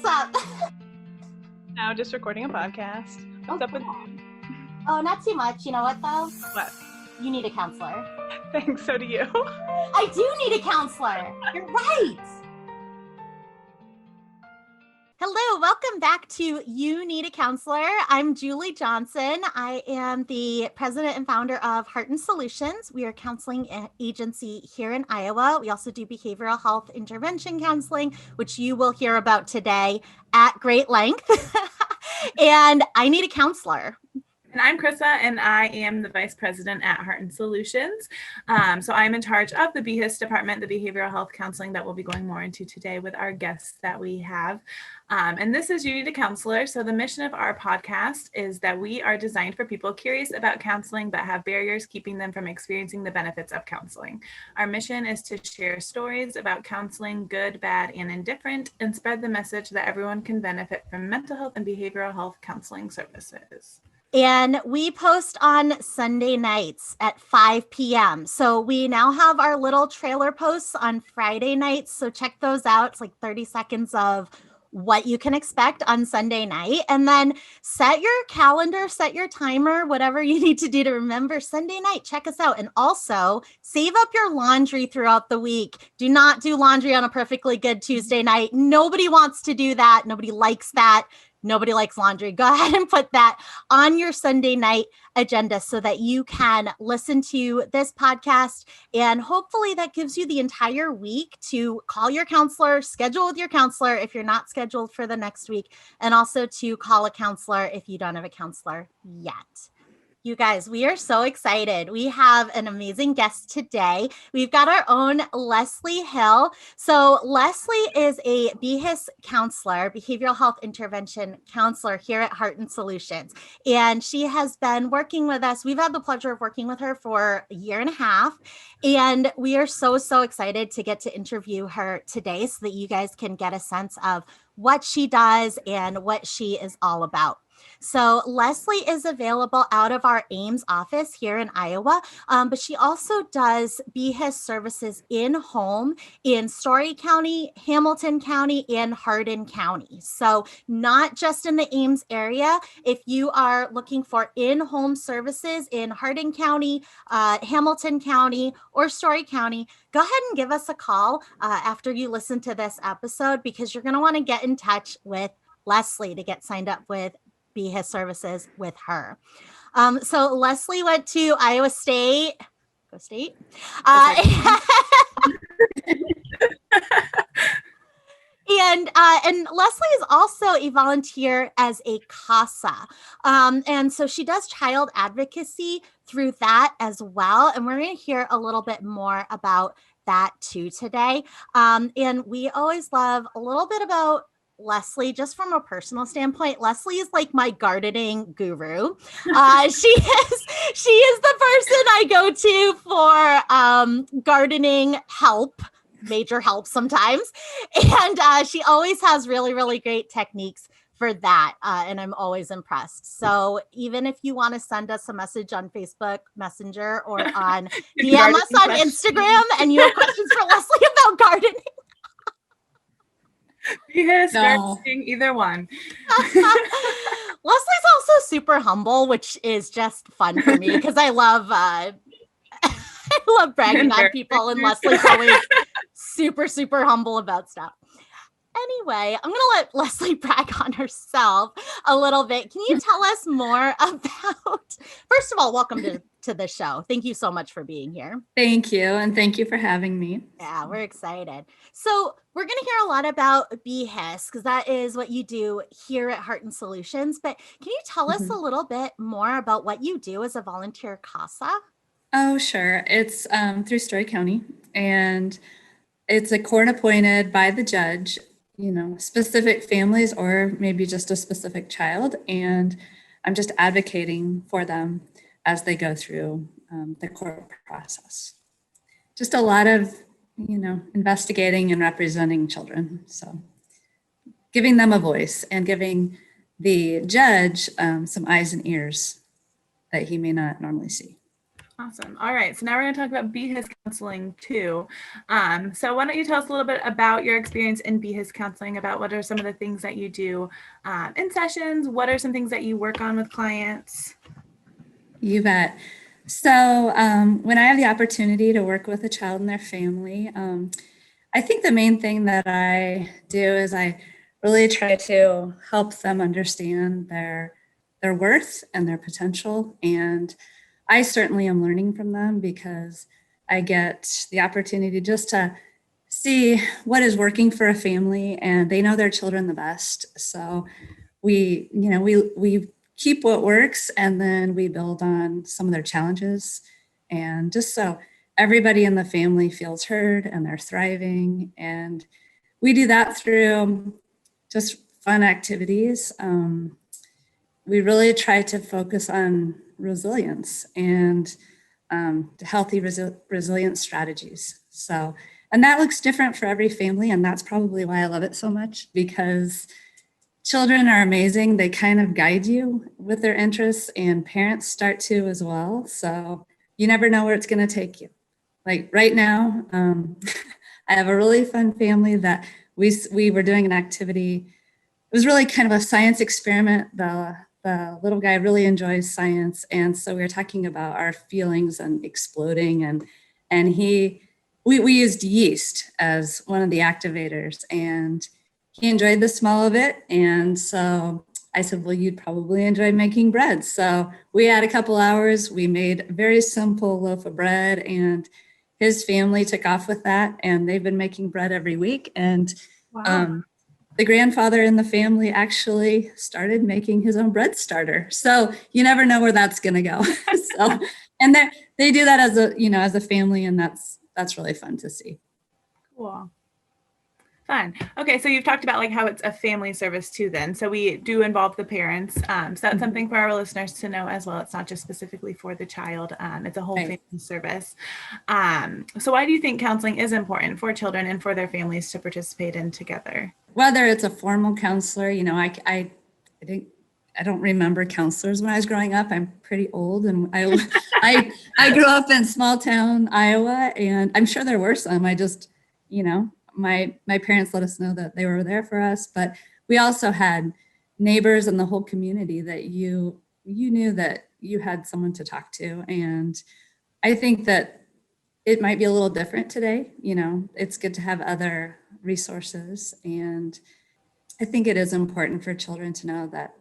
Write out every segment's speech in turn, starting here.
what's up? Now just recording a podcast. What's up with you? Oh, not too much. You know what, though? What? You need a counselor. Thanks, so do you. I do need a counselor. You're right. Hello, welcome back to You Need a Counselor. I'm Julie Johnson. I am the president and founder of Heart and Solutions. We are a counseling agency here in Iowa. We also do behavioral health intervention counseling, which you will hear about today at great length. And I need a counselor. And I'm Chrissa, and I am the vice president at Heart and Solutions. So I'm in charge of the BHIS department, the behavioral health counseling that we'll be going more into today with our guests that we have. And this is You Need a Counselor. So the mission of our podcast is that we are designed for people curious about counseling but have barriers keeping them from experiencing the benefits of counseling. Our mission is to share stories about counseling, good, bad, and indifferent, and spread the message that everyone can benefit from mental health and behavioral health counseling services. And we post on Sunday nights at 5 p.m. So we now have our little trailer posts on Friday nights. So check those out. It's like 30 seconds of what you can expect on Sunday night. And then set your calendar, set your timer, whatever you need to do to remember Sunday night. Check us out. And also save up your laundry throughout the week. Do not do laundry on a perfectly good Tuesday night. Nobody wants to do that. Nobody likes that. Nobody likes laundry. Go ahead and put that on your Sunday night agenda so that you can listen to this podcast. And hopefully that gives you the entire week to call your counselor, schedule with your counselor if you're not scheduled for the next week, and also to call a counselor if you don't have a counselor yet. You guys, we are so excited. We have an amazing guest today. We've got our own Lesli Hill. So Lesli is a BHIS counselor, behavioral health intervention counselor here at Heart and Solutions. And she has been working with us. We've had the pleasure of working with her for a year and a half. And we are so excited to get to interview her today so that you guys can get a sense of what she does and what she is all about. So Lesli is available out of our Ames office here in Iowa, but she also does BHIS services in-home in Story County, Hamilton County, and Hardin County. So not just in the Ames area. If you are looking for in-home services in Hardin County, Hamilton County, or Story County, go ahead and give us a call after you listen to this episode, because you're going to want to get in touch with Lesli to get signed up with BHIS services with her. So Lesli went to Iowa State. Go State. And Lesli is also a volunteer as a CASA. And so she does child advocacy through that as well. And we're going to hear a little bit more about that too today. And we always love a little bit about Lesli, just from a personal standpoint. Lesli is like my gardening guru. She is the person I go to for gardening help, major help sometimes. And she always has really great techniques for that. And I'm always impressed. So even if you want to send us a message on Facebook Messenger or on DM us on Instagram and you have questions for Lesli about gardening, Yes, gardening, either one. Leslie's also super humble, which is just fun for me because I love bragging on people, and Leslie's always super humble about stuff. Anyway, I'm going to let Lesli brag on herself a little bit. Can you tell us more about, first of all, welcome to the show. Thank you so much for being here. Thank you. And thank you for having me. Yeah, we're excited. So we're going to hear a lot about BHIS because that is what you do here at Heart and Solutions. But can you tell us a little bit more about what you do as a volunteer CASA? Oh, sure. It's through Story County, and it's a court appointed by the judge, specific families or maybe just a specific child. And I'm just advocating for them as they go through the court process. Just a lot of, investigating and representing children. So giving them a voice and giving the judge some eyes and ears that he may not normally see. Awesome. All right. So now we're going to talk about BHIS counseling too. So why don't you tell us a little bit about your experience in BHIS counseling, about what are some of the things that you do in sessions? What are some things that you work on with clients? You bet. So when I have the opportunity to work with a child and their family, I think the main thing that I do is I really try to help them understand their worth and their potential. And I certainly am learning from them because I get the opportunity just to see what is working for a family, and they know their children the best. So we keep what works, and then we build on some of their challenges, and just so everybody in the family feels heard and they're thriving. And we do that through just fun activities. We really try to focus on resilience and healthy resilience strategies. So, and that looks different for every family. And that's probably why I love it so much, because children are amazing. They kind of guide you with their interests, and parents start to as well. So you never know where it's going to take you. Like right now, I have a really fun family that we were doing an activity. It was really kind of a science experiment. The little guy really enjoys science, and so we were talking about our feelings and exploding, and we used yeast as one of the activators, and he enjoyed the smell of it. And so I said, well, you'd probably enjoy making bread. So we had a couple hours. We made a very simple loaf of bread, and his family took off with that, and they've been making bread every week. And Wow. the grandfather in the family actually started making his own bread starter. So you never know where that's going to go. So, and they do that as a family, and that's really fun to see. Cool. Fun. Okay, so you've talked about like how it's a family service too then. So we do involve the parents. So that's something for our listeners to know as well. It's not just specifically for the child. It's a whole family service. So why do you think counseling is important for children and for their families to participate in together? Whether it's a formal counselor, I don't remember counselors when I was growing up. I'm pretty old, and I grew up in small town Iowa, and I'm sure there were some. I just, my parents let us know that they were there for us, but we also had neighbors in the whole community that you knew that you had someone to talk to. And I think that it might be a little different today. It's good to have other resources, and I think it is important for children to know that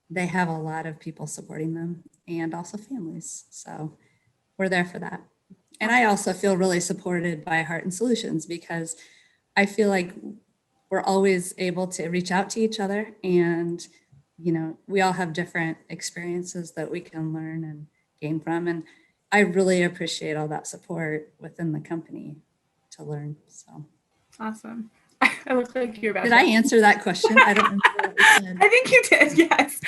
they have a lot of people supporting them, and also families. So we're there for that. And I also feel really supported by Heart and Solutions, because I feel like we're always able to reach out to each other, and we all have different experiences that we can learn and gain from. And I really appreciate all that support within the company to learn. So awesome. I look like you're about Did I answer that question? I don't remember what you said. I think you did, yes.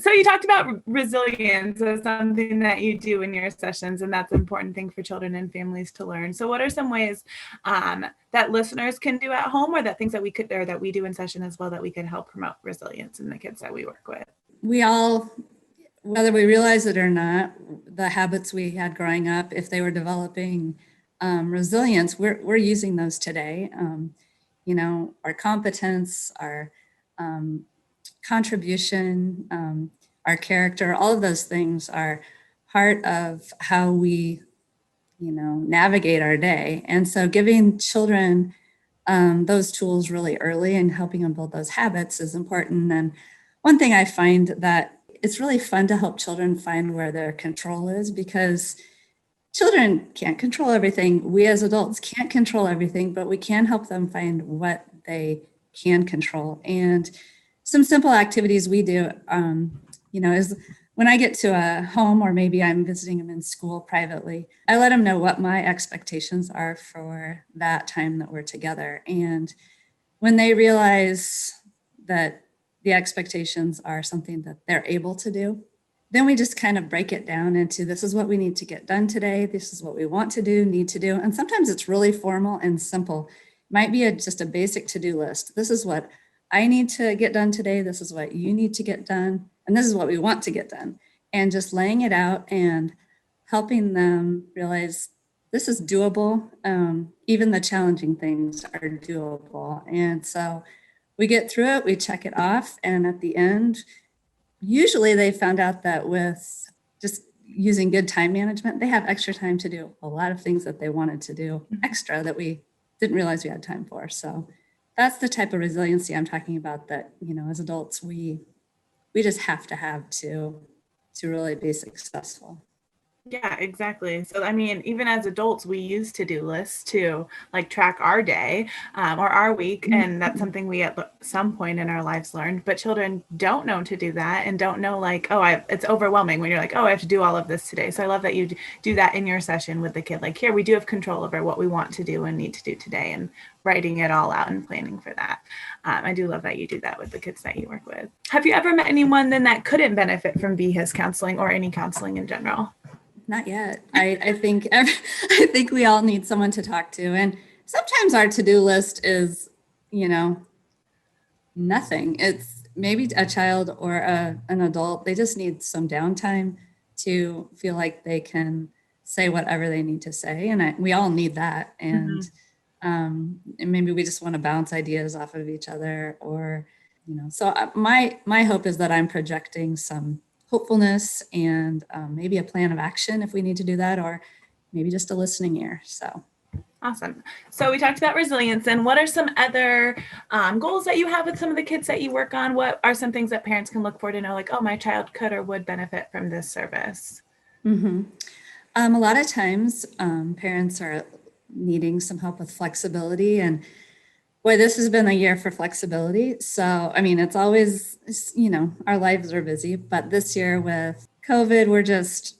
So you talked about resilience as something that you do in your sessions, and that's an important thing for children and families to learn. So what are some ways that listeners can do at home, or that things that we do in session as well, that we could help promote resilience in the kids that we work with? We all, whether we realize it or not, the habits we had growing up, if they were developing resilience, we're using those today. Our competence, our contribution, our character, all of those things are part of how we, navigate our day. And so giving children those tools really early and helping them build those habits is important. And one thing I find that it's really fun to help children find where their control is, because children can't control everything. We as adults can't control everything, but we can help them find what they can control. And some simple activities we do, is when I get to a home, or maybe I'm visiting them in school privately, I let them know what my expectations are for that time that we're together. And when they realize that the expectations are something that they're able to do, then we just kind of break it down into, this is what we need to get done today. This is what we want to do, need to do. And sometimes it's really formal and simple. It might be just a basic to-do list. This is what I need to get done today. This is what you need to get done. And this is what we want to get done. and just laying it out and helping them realize this is doable. Even the challenging things are doable. And so we get through it, we check it off, and at the end, usually they found out that with just using good time management, they have extra time to do a lot of things that they wanted to do extra that we didn't realize we had time for. So that's the type of resiliency I'm talking about that, as adults, we just have to really be successful. Yeah, exactly. So, I mean, even as adults, we use to-do lists to like track our day or our week. And that's something we at some point in our lives learned, but children don't know to do that and don't know like, it's overwhelming when you're like, I have to do all of this today. So I love that you do that in your session with the kid. Like here, we do have control over what we want to do and need to do today and writing it all out and planning for that. I do love that you do that with the kids that you work with. Have you ever met anyone then that couldn't benefit from BHIS counseling or any counseling in general? Not yet. I think we all need someone to talk to. And sometimes our to-do list is, nothing. It's maybe a child or an adult. They just need some downtime to feel like they can say whatever they need to say. And we all need that. And, and maybe we just want to bounce ideas off of each other or, so my hope is that I'm projecting some hopefulness and maybe a plan of action if we need to do that, or maybe just a listening ear. So awesome. So we talked about resilience, and what are some other goals that you have with some of the kids that you work on? What are some things that parents can look for to know like, my child could or would benefit from this service? A lot of times parents are needing some help with flexibility, and boy, this has been a year for flexibility. So, I mean, it's always, our lives are busy, but this year with COVID, we're just,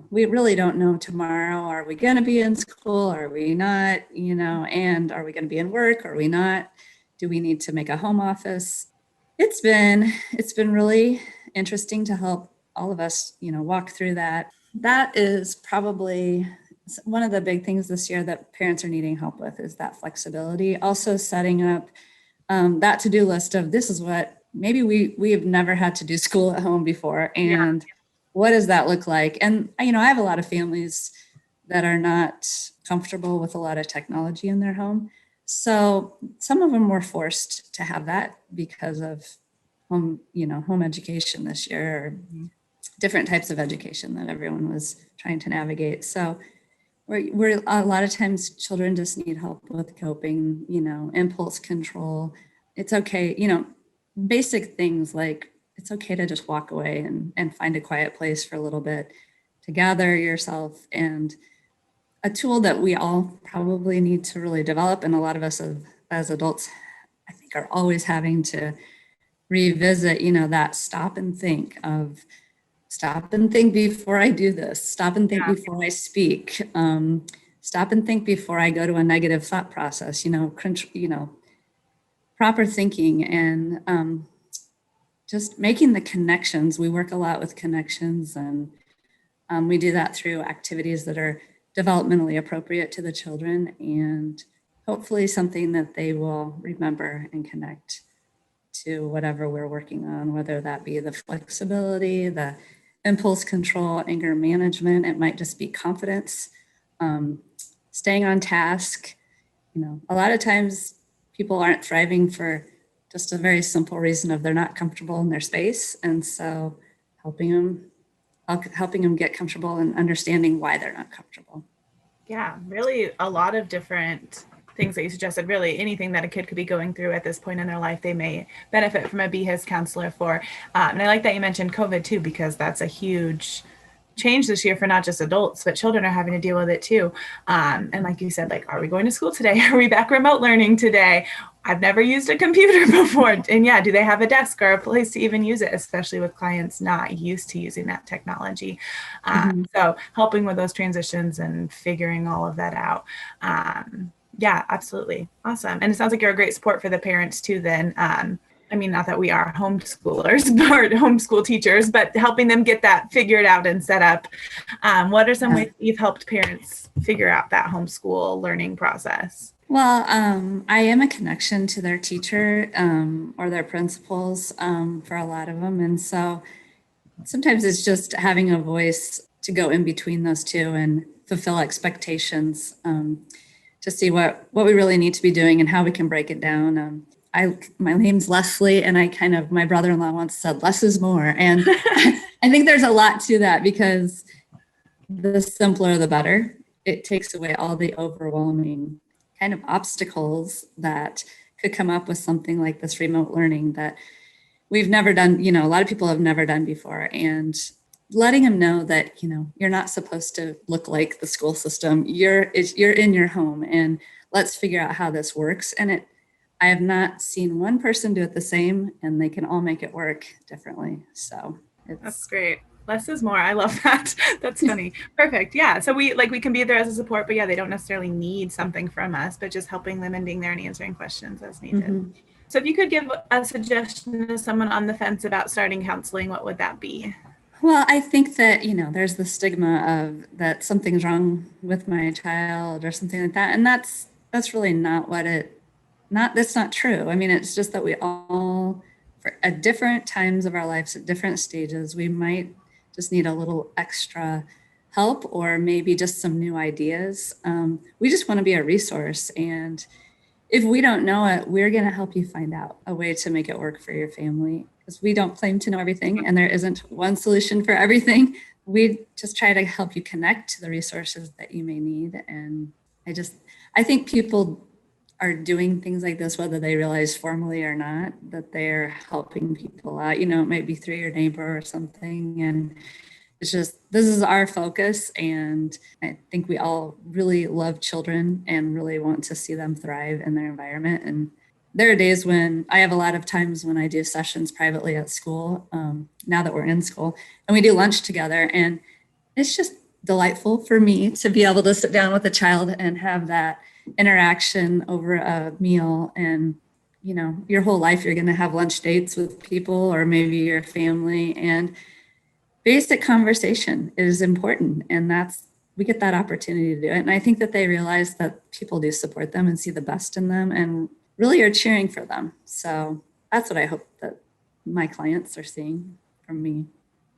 we really don't know tomorrow. Are we going to be in school? Are we not? And are we going to be in work? Are we not? Do we need to make a home office? It's been really interesting to help all of us, walk through that. That is probably one of the big things this year that parents are needing help with is that flexibility. Also setting up that to-do list of this is what maybe we have never had to do school at home before. And what does that look like? And, I have a lot of families that are not comfortable with a lot of technology in their home. So some of them were forced to have that because of home education this year, or different types of education that everyone was trying to navigate. So we're a lot of times children just need help with coping, impulse control. It's okay, basic things like it's okay to just walk away and find a quiet place for a little bit to gather yourself. And a tool that we all probably need to really develop, and a lot of us as adults, I think, are always having to revisit, that stop and think before I do this. Stop and think before I speak. Stop and think before I go to a negative thought process. Proper thinking and just making the connections. We work a lot with connections, and we do that through activities that are developmentally appropriate to the children, and hopefully something that they will remember and connect to whatever we're working on, whether that be the flexibility, the impulse control, anger management. It might just be confidence, staying on task. A lot of times people aren't thriving for just a very simple reason of they're not comfortable in their space. And so helping them get comfortable and understanding why they're not comfortable. Yeah, really a lot of different things that you suggested. Really anything that a kid could be going through at this point in their life, they may benefit from a BHIS counselor for. And I like that you mentioned COVID too, because that's a huge change this year for not just adults, but children are having to deal with it too. And like you said, like, are we going to school today? Are we back remote learning today? I've never used a computer before. And do they have a desk or a place to even use it, especially with clients not used to using that technology? So helping with those transitions and figuring all of that out. Yeah, absolutely. Awesome. And it sounds like you're a great support for the parents too then. Not that we are homeschoolers or homeschool teachers, but helping them get that figured out and set up. What are some ways you've helped parents figure out that homeschool learning process? Well, I am a connection to their teacher or their principals for a lot of them. And so sometimes it's just having a voice to go in between those two and fulfill expectations, to see what we really need to be doing and how we can break it down. My name's Leslie, and my brother-in-law once said, less is more. And I think there's a lot to that, because the simpler, the better. It takes away all the overwhelming kind of obstacles that could come up with something like this remote learning that we've never done, a lot of people have never done before. And letting them know that, you're not supposed to look like the school system. You're in your home, and let's figure out how this works. And I have not seen one person do it the same, and they can all make it work differently. So that's great. Less is more. I love that. That's funny. Perfect. Yeah. So we can be there as a support, but yeah, they don't necessarily need something from us, but just helping them and being there and answering questions as needed. Mm-hmm. So if you could give a suggestion to someone on the fence about starting counseling, what would that be? Well, I think that, there's the stigma of that something's wrong with my child or something like that. And that's really not that's not true. I mean, it's just that we all, at different times of our lives, at different stages, we might just need a little extra help, or maybe just some new ideas. We just want to be a resource. And if we don't know it, we're going to help you find out a way to make it work for your family, because we don't claim to know everything, and there isn't one solution for everything. We just try to help you connect to the resources that you may need. And I think people are doing things like this, whether they realize formally or not, that they're helping people out. It might be through your neighbor or something. And it's just, this is our focus. And I think we all really love children and really want to see them thrive in their environment. And there are days when I have a lot of times when I do sessions privately at school, now that we're in school, and we do lunch together. And it's just delightful for me to be able to sit down with a child and have that interaction over a meal. And your whole life you're going to have lunch dates with people, or maybe your family, and basic conversation is important. And we get that opportunity to do it. And I think that they realize that people do support them and see the best in them and really are cheering for them. So that's what I hope that my clients are seeing from me.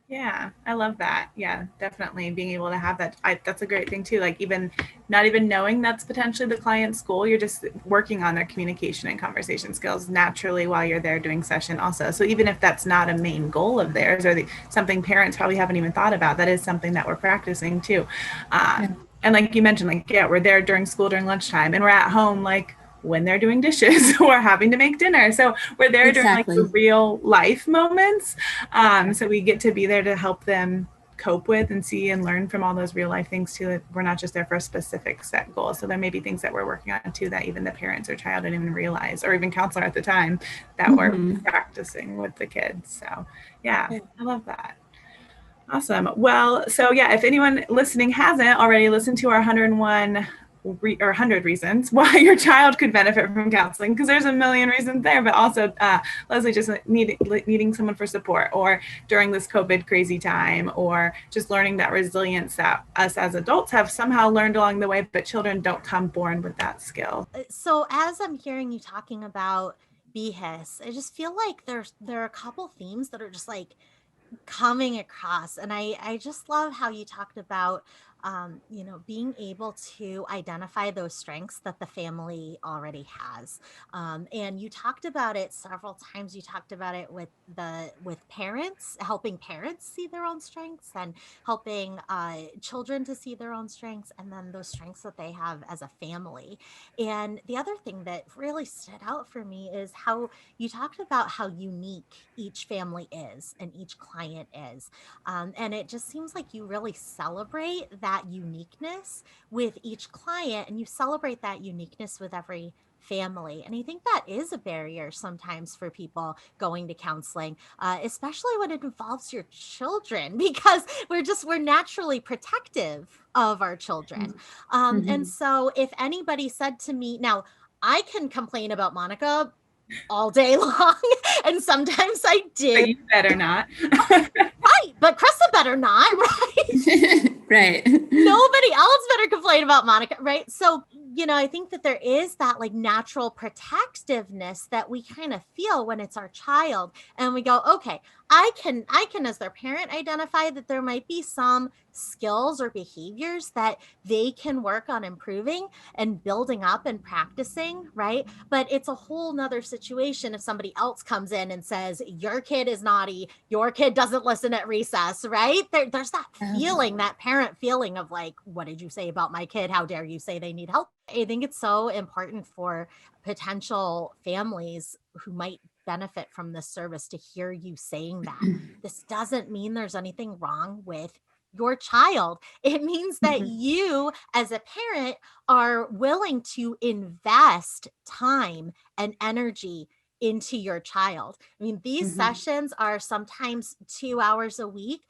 Yeah, I love that. Yeah, definitely being able to have that. That's a great thing too. Like, even not even knowing that's potentially the client's goal, you're just working on their communication and conversation skills naturally while you're there doing session also. So even if that's not a main goal of theirs, or something parents probably haven't even thought about, that is something that we're practicing too. Yeah. And like you mentioned, we're there during school, during lunchtime, and we're at home, when they're doing dishes or having to make dinner. So we're there during the real life moments. So we get to be there to help them cope with and see and learn from all those real life things too. We're not just there for a specific set goal. So there may be things that we're working on too that even the parents or child didn't even realize, or even counselor at the time, that we're practicing with the kids. So yeah, I love that. Awesome. Well, so yeah, if anyone listening hasn't already listened to our 100 reasons why your child could benefit from counseling, because there's a million reasons there, but also Leslie, just needing someone for support, or during this COVID crazy time, or just learning that resilience that us as adults have somehow learned along the way, but children don't come born with that skill. So as I'm hearing you talking about BHIS, I just feel like there are a couple themes that are just coming across. And I just love how you talked about being able to identify those strengths that the family already has. And you talked about it several times. You talked about it with parents, helping parents see their own strengths, and helping children to see their own strengths, and then those strengths that they have as a family. And the other thing that really stood out for me is how you talked about how unique each family is and each client is. And it just seems like you really celebrate that uniqueness with each client, and you celebrate that uniqueness with every family. And I think that is a barrier sometimes for people going to counseling, especially when it involves your children, because we're naturally protective of our children. And so if anybody said to me, now I can complain about Monica all day long, and sometimes I do. But you better not. Right, but Chrissa better not, right? Right. Nobody else better complain about Monica, right? So, I think that there is that like natural protectiveness that we kind of feel when it's our child, and we go, okay, I can as their parent identify that there might be some skills or behaviors that they can work on improving and building up and practicing, right? But it's a whole nother situation if somebody else comes in and says, your kid is naughty, your kid doesn't listen at recess, right? There's that feeling, that parent feeling of like, what did you say about my kid? How dare you say they need help? I think it's so important for potential families who might benefit from this service to hear you saying that. This doesn't mean there's anything wrong with your child. It means that you, as a parent, are willing to invest time and energy into your child. I mean, these sessions are sometimes 2 hours a week.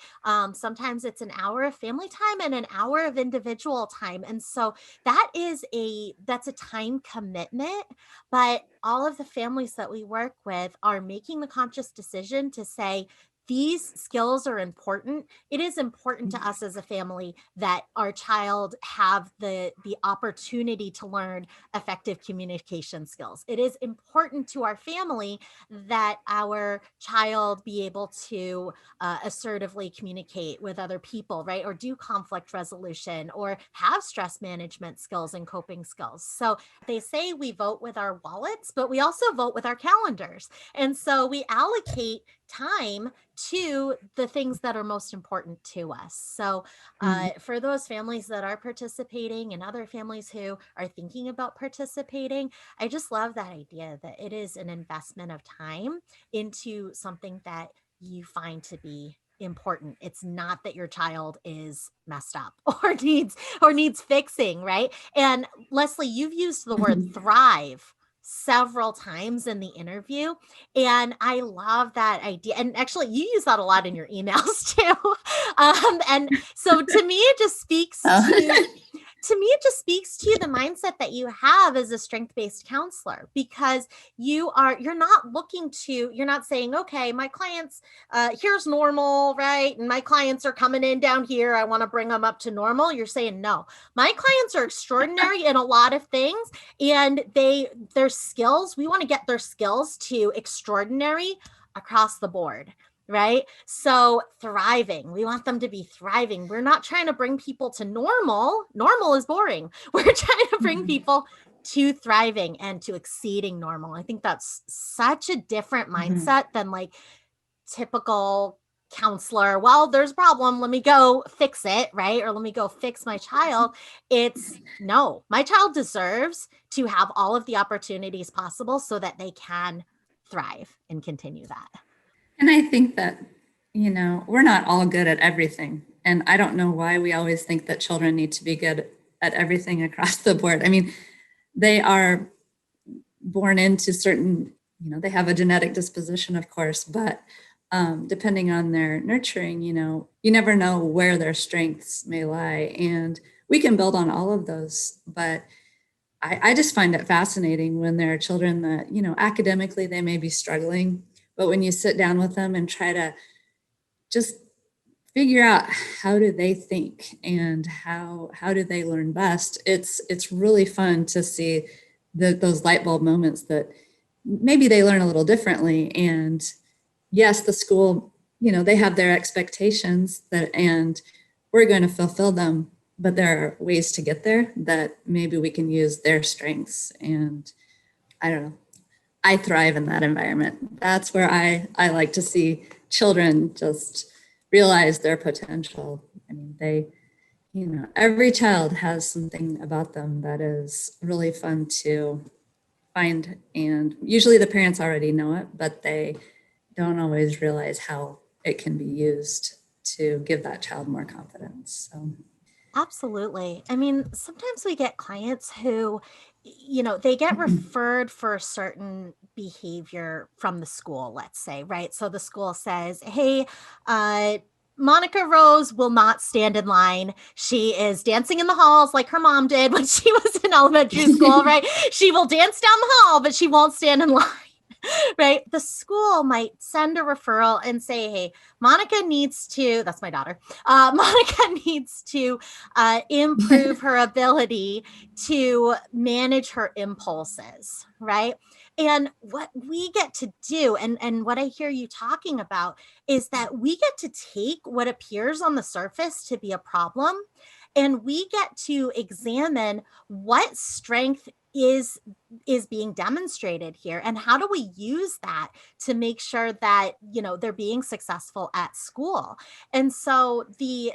Sometimes it's an hour of family time and an hour of individual time. And so that's a time commitment, but all of the families that we work with are making the conscious decision to say, these skills are important. It is important to us as a family that our child have the opportunity to learn effective communication skills. It is important to our family that our child be able to assertively communicate with other people, right? Or do conflict resolution or have stress management skills and coping skills. So they say we vote with our wallets, but we also vote with our calendars. And so we allocate time to the things that are most important to us. So for those families that are participating and other families who are thinking about participating, I just love that idea that it is an investment of time into something that you find to be important. It's not that your child is messed up or needs fixing, right? And Lesli, you've used the word thrive several times in the interview, and I love that idea. And actually, you use that a lot in your emails too. And so to me, it just speaks to the mindset that you have as a strength-based counselor, because you're not saying, okay, my clients, here's normal, right? And my clients are coming in down here. I want to bring them up to normal. You're saying, no, my clients are extraordinary in a lot of things, and their skills, we want to get their skills to extraordinary across the board. Right? So thriving, we want them to be thriving. We're not trying to bring people to normal. Normal is boring. We're trying to bring people to thriving and to exceeding normal. I think that's such a different mindset than like typical counselor. Well, there's a problem. Let me go fix it. Right? Or let me go fix my child. It's no, my child deserves to have all of the opportunities possible so that they can thrive and continue that. And I think that, we're not all good at everything. And I don't know why we always think that children need to be good at everything across the board. I mean, they are born into certain, they have a genetic disposition, of course, but depending on their nurturing, you never know where their strengths may lie. And we can build on all of those. But I just find it fascinating when there are children that, academically they may be struggling, but when you sit down with them and try to just figure out how do they think and how do they learn best, it's really fun to see those light bulb moments that maybe they learn a little differently. And yes, the school, they have their expectations and we're going to fulfill them, but there are ways to get there that maybe we can use their strengths. And I don't know. I thrive in that environment. That's where I like to see children just realize their potential. I mean, every child has something about them that is really fun to find. And usually the parents already know it, but they don't always realize how it can be used to give that child more confidence. So. Absolutely. I mean, sometimes we get clients who, they get referred for a certain behavior from the school, let's say, right? So the school says, hey, Monica Rose will not stand in line. She is dancing in the halls like her mom did when she was in elementary school, right? She will dance down the hall, but she won't stand in line. right? The school might send a referral and say, hey, Monica needs to, that's my daughter, Monica needs to improve her ability to manage her impulses, right? And what we get to do, and what I hear you talking about, is that we get to take what appears on the surface to be a problem, and we get to examine what strength is being demonstrated here, and how do we use that to make sure that they're being successful at school. And so the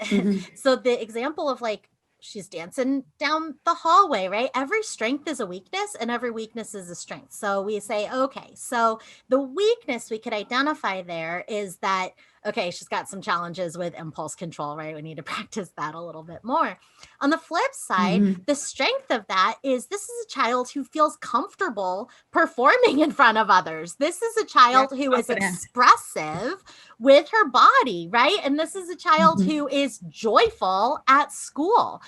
so the example of like, she's dancing down the hallway, right? Every strength is a weakness and every weakness is a strength. So we say, okay, so the weakness we could identify there is that, okay, she's got some challenges with impulse control, right? We need to practice that a little bit more. On the flip side, the strength of that is this is a child who feels comfortable performing in front of others. This is a child who is expressive with her body, right? And this is a child who is joyful at school.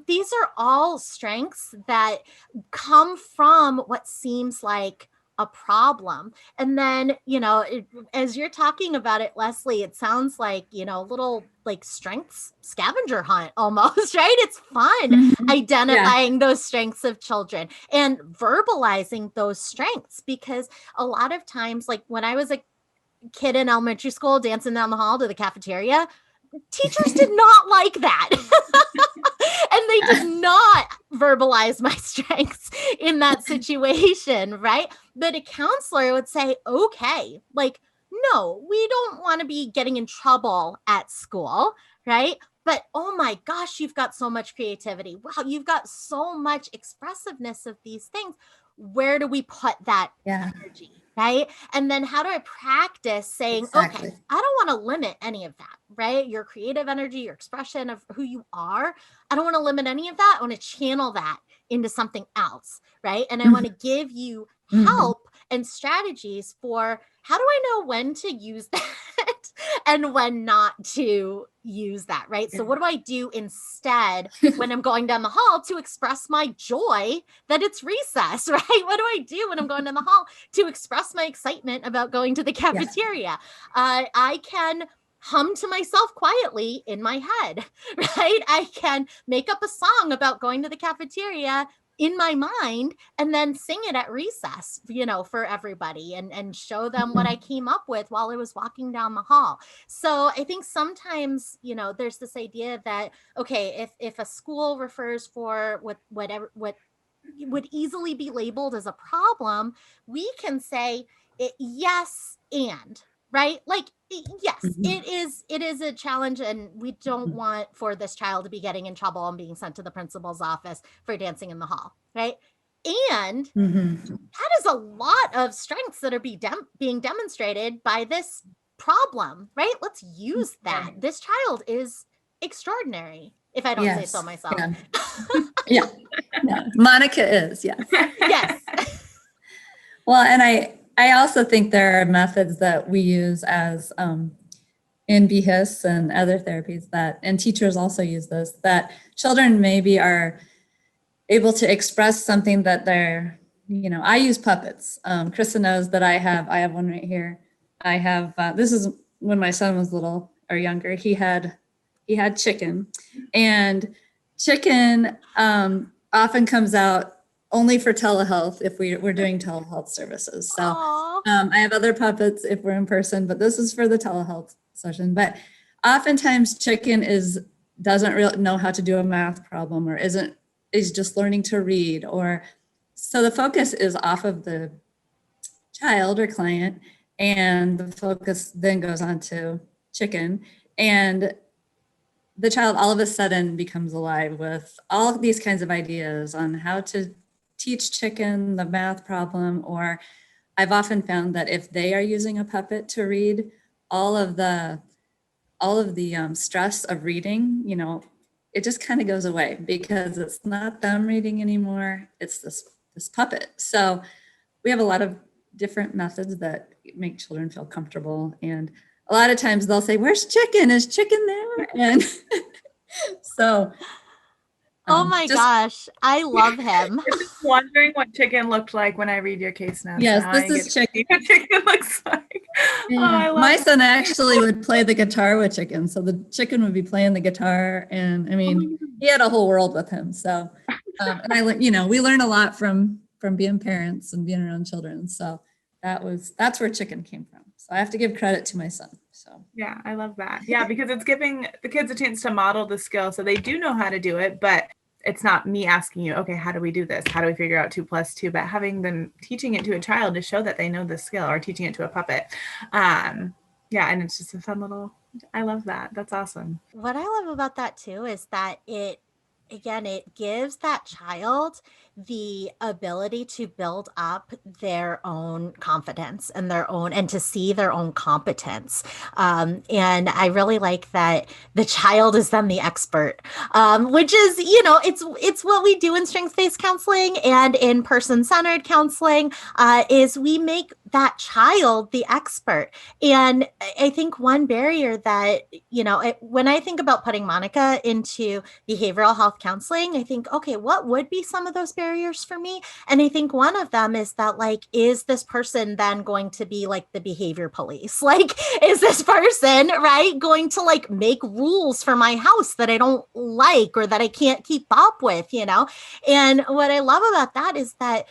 These are all strengths that come from what seems like a problem. And then, as you're talking about it, Leslie, it sounds like, little like strengths scavenger hunt almost, right? It's fun identifying those strengths of children and verbalizing those strengths, because a lot of times, like when I was a kid in elementary school dancing down the hall to the cafeteria, teachers did not like that. And they did not verbalize my strengths in that situation, right? But a counselor would say, okay, like, no, we don't want to be getting in trouble at school, right? But oh my gosh, you've got so much creativity. Wow, you've got so much expressiveness of these things. Where do we put that energy? Right. And then how do I practice saying, okay, I don't want to limit any of that, right? Your creative energy, your expression of who you are. I don't want to limit any of that. I want to channel that into something else. Right. And I want to give you help and strategies for how do I know when to use that and when not to use that, right? So what do I do instead when I'm going down the hall to express my joy that it's recess, right? What do I do when I'm going down the hall to express my excitement about going to the cafeteria? I can hum to myself quietly in my head, right? I can make up a song about going to the cafeteria in my mind and then sing it at recess, for everybody and show them what I came up with while I was walking down the hall. So I think sometimes, there's this idea that, okay, if a school refers for what would easily be labeled as a problem, we can say yes, and right? Like, yes, it is a challenge, and we don't want for this child to be getting in trouble and being sent to the principal's office for dancing in the hall, right? And that is a lot of strengths that are being demonstrated by this problem, right? Let's use that. This child is extraordinary, if I don't say so myself. Yeah. Monica is, yes. Yes. Well, and I also think there are methods that we use as in BHIS and other therapies and teachers also use this, that children maybe are able to express something that they're, I use puppets. Chrissa knows that I have one right here. I have, this is when my son was little or younger, he had chicken, and chicken often comes out only for telehealth if we're doing telehealth services. So I have other puppets if we're in person, but this is for the telehealth session. But oftentimes chicken doesn't really know how to do a math problem, or is just learning to read, or so the focus is off of the child or client, and the focus then goes on to chicken, and the child all of a sudden becomes alive with all of these kinds of ideas on how to teach chicken the math problem. Or I've often found that if they are using a puppet to read, all of the stress of reading, it just kind of goes away, because it's not them reading anymore. It's this puppet. So we have a lot of different methods that make children feel comfortable. And a lot of times they'll say, "Where's chicken? Is chicken there?" And so Oh my Just gosh, I love him. I'm just wondering what chicken looked like when I read your case now. Yes, so now this I is get to see what chicken looks like. Oh, I love my that. son actually would play the guitar with chicken. So the chicken would be playing the guitar, and I mean, he had a whole world with him. So, and we learn a lot from being parents and being around children. So that's where chicken came from. So I have to give credit to my son. So Yeah, I love that. Yeah, because it's giving the kids a chance to model the skill so they do know how to do it, but it's not me asking you, okay, how do we do this? How do we figure out 2 + 2? But having them teaching it to a child to show that they know the skill, or teaching it to a puppet. Yeah, and it's just a fun little, I love that. That's awesome. What I love about that too is that it gives that child the ability to build up their own confidence and to see their own competence. And I really like that the child is then the expert, which is, it's what we do in strengths-based counseling and in person-centered counseling, is we make that child the expert. And I think one barrier that, when I think about putting Monica into behavioral health counseling, I think, okay, what would be some of those barriers for me? And I think one of them is that, like, is this person then going to be like the behavior police? Like, is this person, right, going to like make rules for my house that I don't like or that I can't keep up with, And what I love about that is that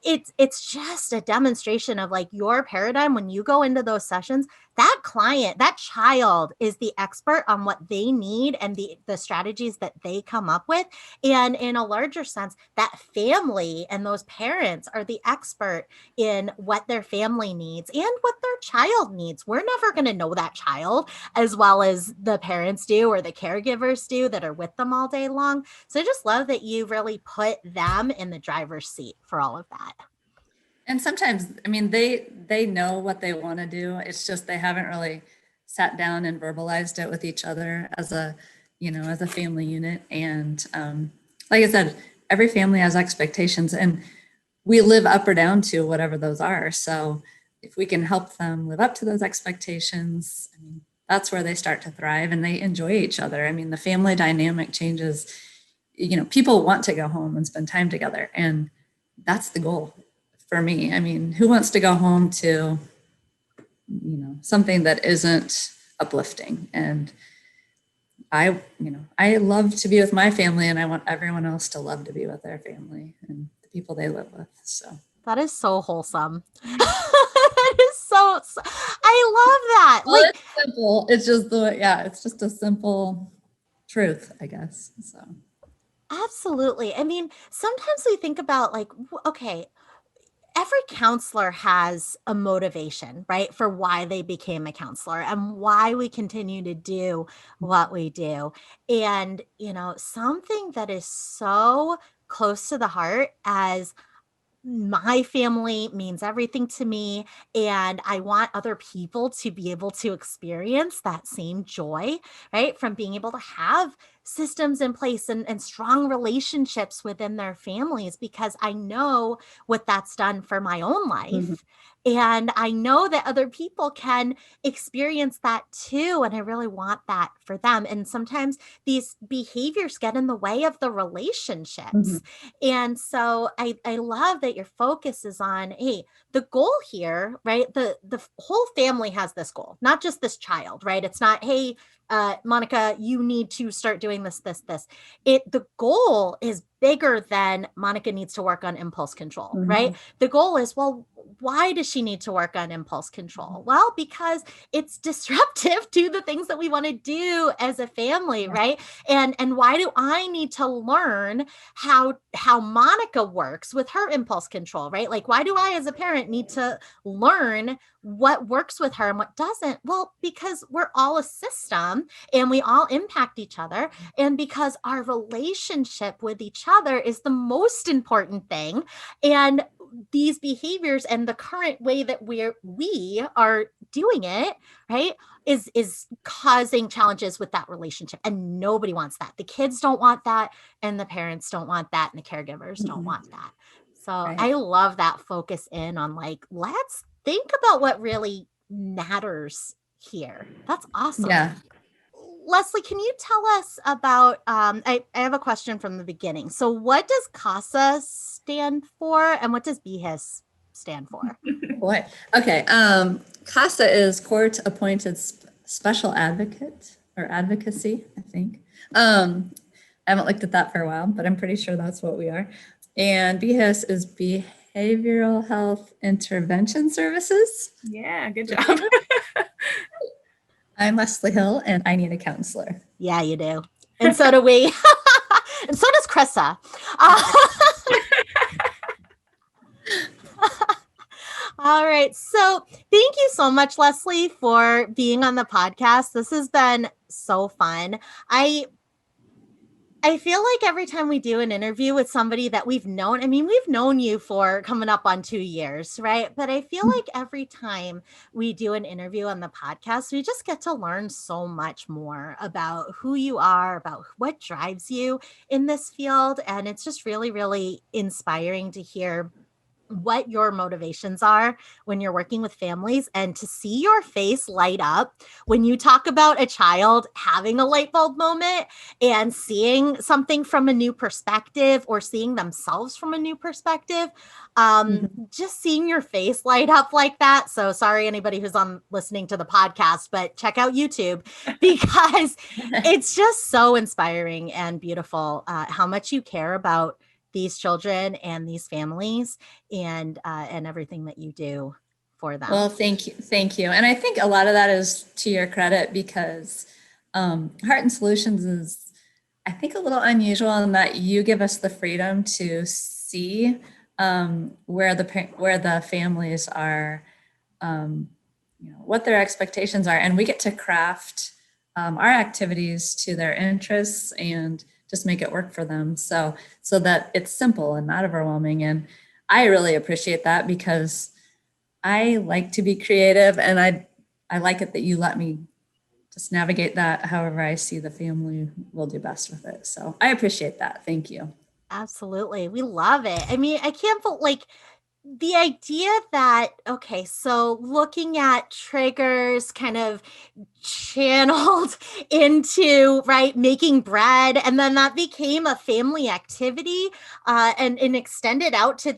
it's just a demonstration of like your paradigm. When you go into those sessions, that client, that child is the expert on what they need and the strategies that they come up with. And in a larger sense, that family and those parents are the expert in what their family needs and what their child needs. We're never going to know that child as well as the parents do or the caregivers do that are with them all day long. So I just love that you really put them in the driver's seat for all of that. and sometimes, I mean, they know what they want to do. It's just they haven't really sat down and verbalized it with each other as a family unit. And like I said, every family has expectations, and we live up or down to whatever those are. So if we can help them live up to those expectations, I mean, that's where they start to thrive and they enjoy each other. I mean, the family dynamic changes. People want to go home and spend time together, and that's the goal for me. I mean, who wants to go home to, something that isn't uplifting? And I love to be with my family, and I want everyone else to love to be with their family and the people they live with. So that is so wholesome. That is so, I love that. well, like, it's simple. It's just it's just a simple truth, I guess. So absolutely. I mean, sometimes we think about like, okay, every counselor has a motivation, right, for why they became a counselor and why we continue to do what we do. And, something that is so close to the heart as my family means everything to me, and I want other people to be able to experience that same joy, right, from being able to have systems in place and strong relationships within their families, because I know what that's done for my own life. Mhm. And I know that other people can experience that too. And I really want that for them. And sometimes these behaviors get in the way of the relationships. Mhm. And so I love that your focus is on, hey, the goal here, right? The whole family has this goal, not just this child, right? It's not, hey, Monica, you need to start doing this. The goal is bigger than Monica needs to work on impulse control, Mhm. right? The goal is, well, why does she need to work on impulse control? Well, because it's disruptive to the things that we want to do as a family, right? And why do I need to learn how Monica works with her impulse control, right? Like, why do I as a parent need to learn what works with her and what doesn't? Well, because we're all a system and we all impact each other, and because our relationship with each other is the most important thing. And these behaviors and the current way that we are doing it, right, is causing challenges with that relationship, and nobody wants that. The kids don't want that, and the parents don't want that, and the caregivers don't want that. So Right. I love that focus in on like, let's think about what really matters here. That's awesome. Yeah. Leslie, can you tell us about, I have a question from the beginning. So what does CASA stand for and what does BHIS stand for? Boy. Okay. CASA is Court Appointed Special Advocate or Advocacy, I think. I haven't looked at that for a while, but I'm pretty sure that's what we are. And BHIS is Behavioral Health Intervention Services. Yeah, good job. I'm Lesli Hill and I need a counselor. Yeah, you do. And so do we. And so does Chrissa. All right. So thank you so much, Leslie, for being on the podcast. This has been so fun. I feel like every time we do an interview with somebody that we've known, I mean, we've known you for coming up on 2 years, right? But I feel like every time we do an interview on the podcast, we just get to learn so much more about who you are, about what drives you in this field. And it's just really, really inspiring to hear what your motivations are when you're working with families and to see your face light up when you talk about a child having a light bulb moment and seeing something from a new perspective or seeing themselves from a new perspective. Just seeing your face light up like that. So sorry, anybody who's listening to the podcast, but check out YouTube because it's just so inspiring and beautiful how much you care about these children and these families and everything that you do for them. Well, thank you. And I think a lot of that is to your credit because Heart and Solutions is, I think, a little unusual in that you give us the freedom to see where the families are, what their expectations are, and we get to craft our activities to their interests and just make it work for them so that it's simple and not overwhelming. And I really appreciate that because I like to be creative and I like it that you let me just navigate that however I see the family will do best with it. So I appreciate that. Thank you. Absolutely. We love it. I mean, I can't like the idea that, okay, so looking at triggers kind of channeled into, right, making bread, and then that became a family activity and extended out to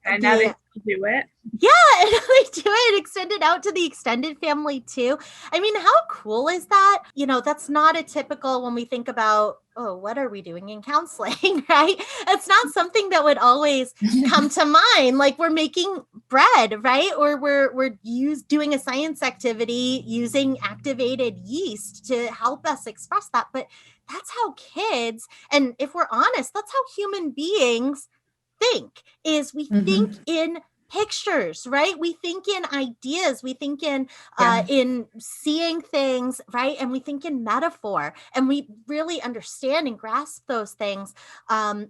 and now they do it. Yeah, and they do it extended out to the extended family too. I mean, how cool is that? That's not a typical when we think about, oh, what are we doing in counseling, right? It's not something that would always come to mind. Like we're making bread, right? Or we're doing a science activity using activated yeast to help us express that. But that's how kids, and if we're honest, that's how human beings think, is we think in pictures, right? We think in ideas, we think in seeing things, right? And we think in metaphor, and we really understand and grasp those things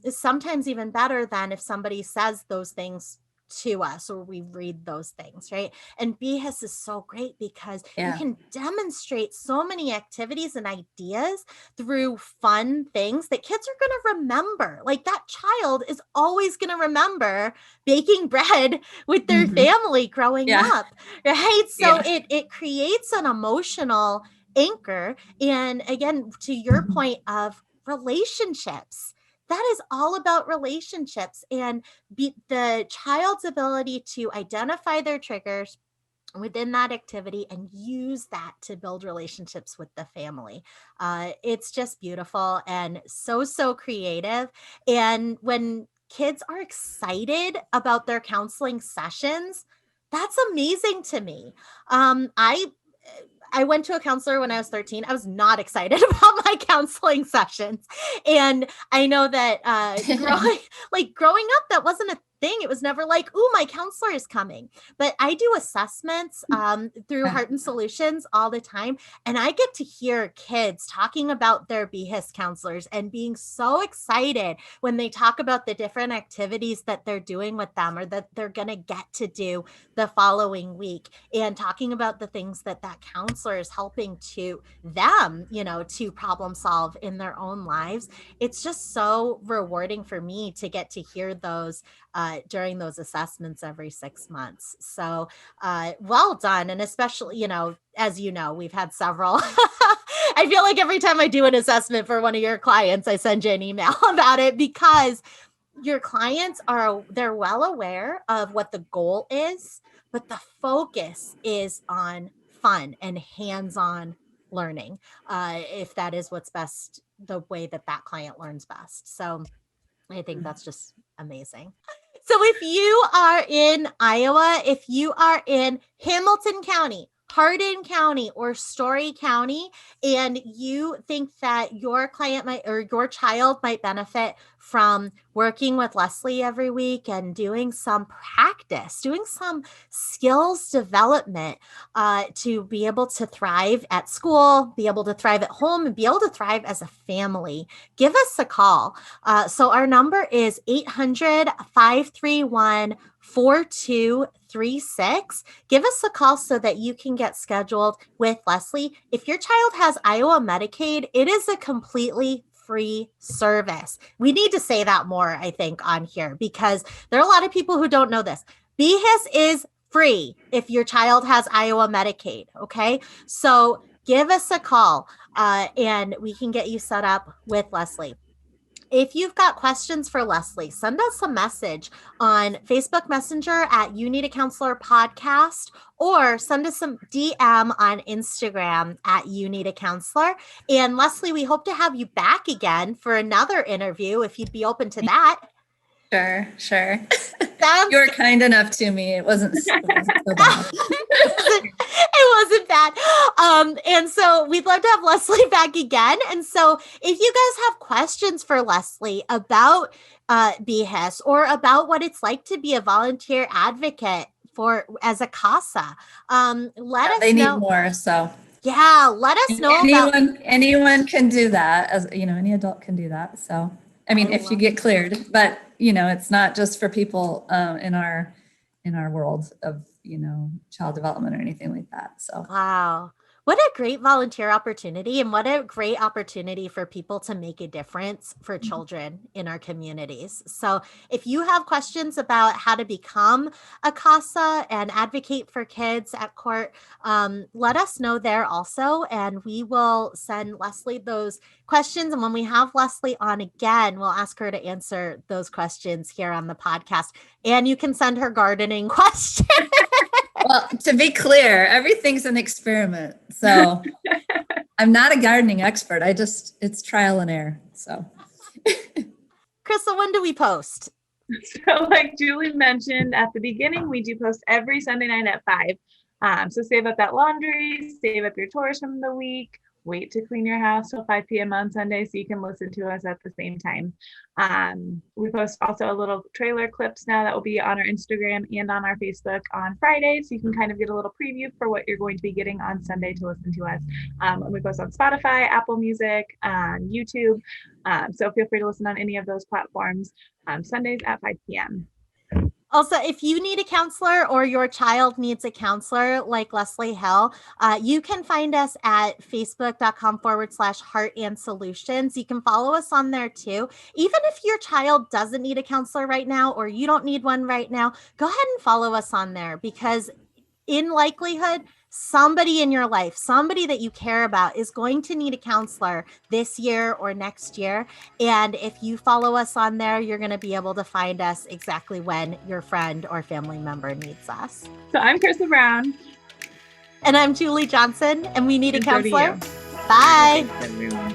sometimes even better than if somebody says those things to us or we read those things, right? And BHIS is so great because you can demonstrate so many activities and ideas through fun things that kids are going to remember. Like that child is always going to remember baking bread with their family growing up, right? So it creates an emotional anchor. And again, to your point of relationships, that is all about relationships and the child's ability to identify their triggers within that activity and use that to build relationships with the family. It's just beautiful and so creative. And when kids are excited about their counseling sessions, that's amazing to me. I went to a counselor when I was 13. I was not excited about my counseling sessions. And I know that growing up, that wasn't a thing. It was never like, ooh, my counselor is coming. But I do assessments through Heart and Solutions all the time. And I get to hear kids talking about their BHIS counselors and being so excited when they talk about the different activities that they're doing with them or that they're going to get to do the following week, and talking about the things that counselor is helping to them, to problem solve in their own lives. It's just so rewarding for me to get to hear those during those assessments every 6 months. So well done. And especially, as you know, we've had several. I feel like every time I do an assessment for one of your clients, I send you an email about it, because your clients they're well aware of what the goal is, but the focus is on fun and hands-on learning, if that is what's best, the way that client learns best. So I think that's just amazing. So if you are in Iowa, if you are in Hamilton County, Hardin County, or Story County, and you think that your client or your child might benefit from working with Lesli every week and doing some practice, doing some skills development to be able to thrive at school, be able to thrive at home, and be able to thrive as a family, give us a call. So our number is 800-531-4236. Give us a call so that you can get scheduled with Lesli. If your child has Iowa Medicaid, it is a completely free service. We need to say that more, I think, on here, because there are a lot of people who don't know this. BHIS is free if your child has Iowa Medicaid. Okay. So give us a call and we can get you set up with Lesli. If you've got questions for Lesli, send us a message on Facebook Messenger at You Need a Counselor Podcast, or send us some DM on Instagram at You Need a Counselor. And Lesli, we hope to have you back again for another interview if you'd be open to that. Sure. You were kind enough to me. It wasn't so bad. It wasn't bad. And so we'd love to have Lesli back again. And so if you guys have questions for Lesli about BHIS, or about what it's like to be a volunteer advocate as a CASA, let us know. They need more, so. Yeah, let us know. Anyone can do that, as any adult can do that. So, I mean, if you get cleared, but it's not just for people in our world of child development or anything like that. So wow, what a great volunteer opportunity, and what a great opportunity for people to make a difference for children in our communities. So if you have questions about how to become a CASA and advocate for kids at court, let us know there also, and we will send Lesli those questions. And when we have Lesli on again, we'll ask her to answer those questions here on the podcast. And you can send her gardening questions. Well, to be clear, everything's an experiment. So I'm not a gardening expert. It's trial and error. So Chrissa, when do we post? So like Julie mentioned at the beginning, we do post every Sunday night at 5. So save up that laundry, save up your chores from the week, wait to clean your house till 5 p.m. on Sunday so you can listen to us at the same time. We post also a little trailer clips now that will be on our Instagram and on our Facebook on Friday, so you can kind of get a little preview for what you're going to be getting on Sunday to listen to us. And we post on Spotify, Apple Music, YouTube. So feel free to listen on any of those platforms Sundays at 5 p.m. Also, if you need a counselor or your child needs a counselor like Lesli Hill, you can find us at facebook.com/Heart and Solutions. You can follow us on there too. Even if your child doesn't need a counselor right now, or you don't need one right now, go ahead and follow us on there, because in likelihood, somebody in your life, somebody that you care about, is going to need a counselor this year or next year. And if you follow us on there, you're going to be able to find us exactly when your friend or family member needs us. So I'm Chrissa Brown. And I'm Julie Johnson, and we need a And so do counselor. you. Bye. Thanks, everyone.